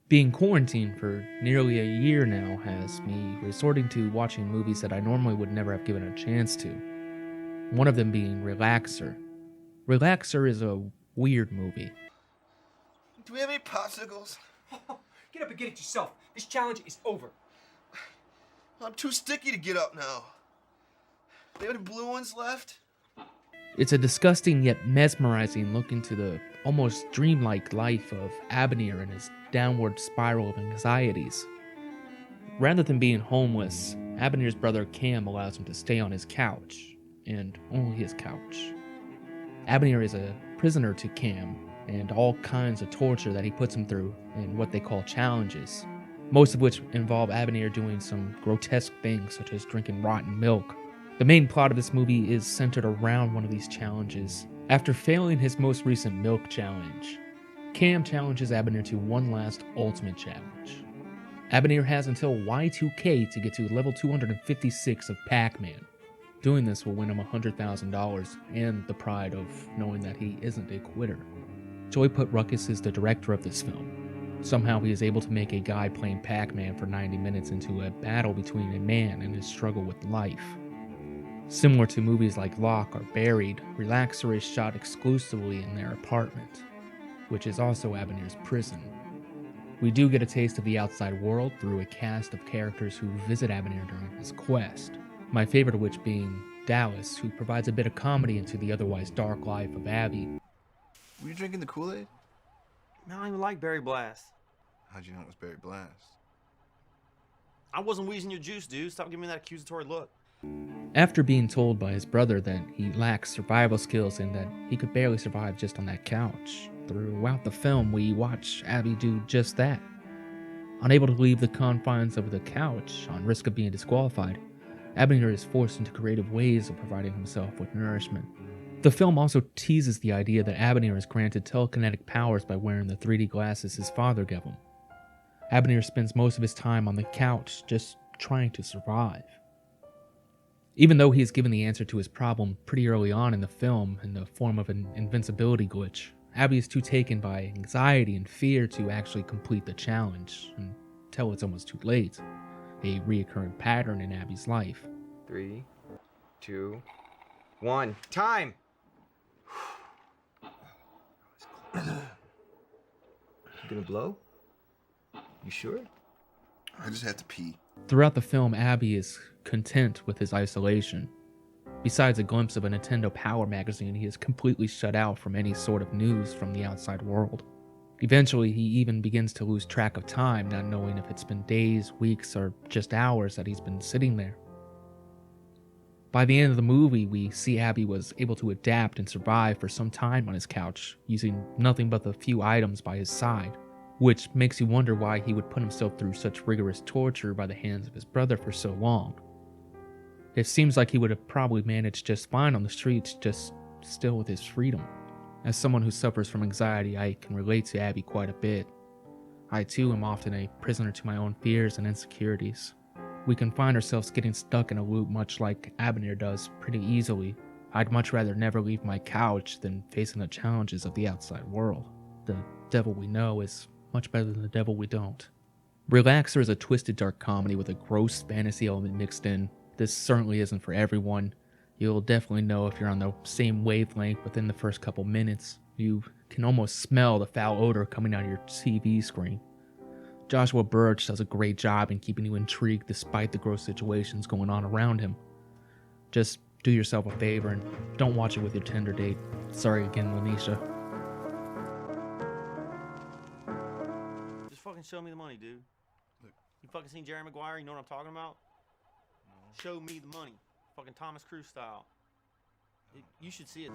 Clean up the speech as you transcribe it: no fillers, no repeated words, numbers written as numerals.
Being quarantined for nearly a year now has me resorting to watching movies that I normally would never have given a chance to. One of them being Relaxer. Relaxer is a weird movie. Do we have any popsicles? Get up and get it yourself. This challenge is over. I'm too sticky to get up now. Do you have any blue ones left? It's a disgusting yet mesmerizing look into the almost dreamlike life of Abner and his downward spiral of anxieties. Rather than being homeless, Abner's brother Cam allows him to stay on his couch, and only his couch. Abner is a prisoner to Cam, and all kinds of torture that he puts him through in what they call challenges, most of which involve Abner doing some grotesque things such as drinking rotten milk. The main plot of this movie is centered around one of these challenges. After failing his most recent milk challenge, Cam challenges Abner to one last ultimate challenge. Abner has until Y2K to get to level 256 of Pac-Man. Doing this will win him $100,000 and the pride of knowing that he isn't a quitter. Joyput Ruckus is the director of this film. Somehow he is able to make a guy playing Pac-Man for 90 minutes into a battle between a man and his struggle with life. Similar to movies like Lock or Buried, Relaxer is shot exclusively in their apartment, which is also Abner's prison. We do get a taste of the outside world through a cast of characters who visit Abner during his quest, my favorite of which being Dallas, who provides a bit of comedy into the otherwise dark life of Abby. Were you drinking the Kool-Aid? Man, I don't even like Berry Blast. How'd you know it was Berry Blast? I wasn't wheezing your juice, dude. Stop giving me that accusatory look. After being told by his brother that he lacks survival skills and that he could barely survive just on that couch, throughout the film we watch Abby do just that. Unable to leave the confines of the couch on risk of being disqualified, Abner is forced into creative ways of providing himself with nourishment. The film also teases the idea that Abner is granted telekinetic powers by wearing the 3D glasses his father gave him. Abner spends most of his time on the couch just trying to survive. Even though he is given the answer to his problem pretty early on in the film in the form of an invincibility glitch, Abby is too taken by anxiety and fear to actually complete the challenge until it's almost too late, a reoccurring pattern in Abby's life. 3, 2, 1, time! You gonna blow? You sure? I just had to pee. Throughout the film, Abby is content with his isolation. Besides a glimpse of a Nintendo Power magazine, he is completely shut out from any sort of news from the outside world. Eventually, he even begins to lose track of time, not knowing if it's been days, weeks, or just hours that he's been sitting there. By the end of the movie, we see Abby was able to adapt and survive for some time on his couch, using nothing but the few items by his side, which makes you wonder why he would put himself through such rigorous torture by the hands of his brother for so long. It seems like he would have probably managed just fine on the streets, just still with his freedom. As someone who suffers from anxiety, I can relate to Abby quite a bit. I too am often a prisoner to my own fears and insecurities. We can find ourselves getting stuck in a loop much like Abner does pretty easily. I'd much rather never leave my couch than facing the challenges of the outside world. The devil we know is much better than the devil we don't. Relaxer is a twisted dark comedy with a gross fantasy element mixed in. This certainly isn't for everyone. You'll definitely know if you're on the same wavelength within the first couple minutes. You can almost smell the foul odor coming out of your TV screen. Joshua Birch does a great job in keeping you intrigued despite the gross situations going on around him. Just do yourself a favor and don't watch it with your Tinder date. Sorry again, Lanisha. Just fucking show me the money, dude. Look. You fucking seen Jerry Maguire? You know what I'm talking about? No. Show me the money. Fucking Thomas Cruise style. You should see it.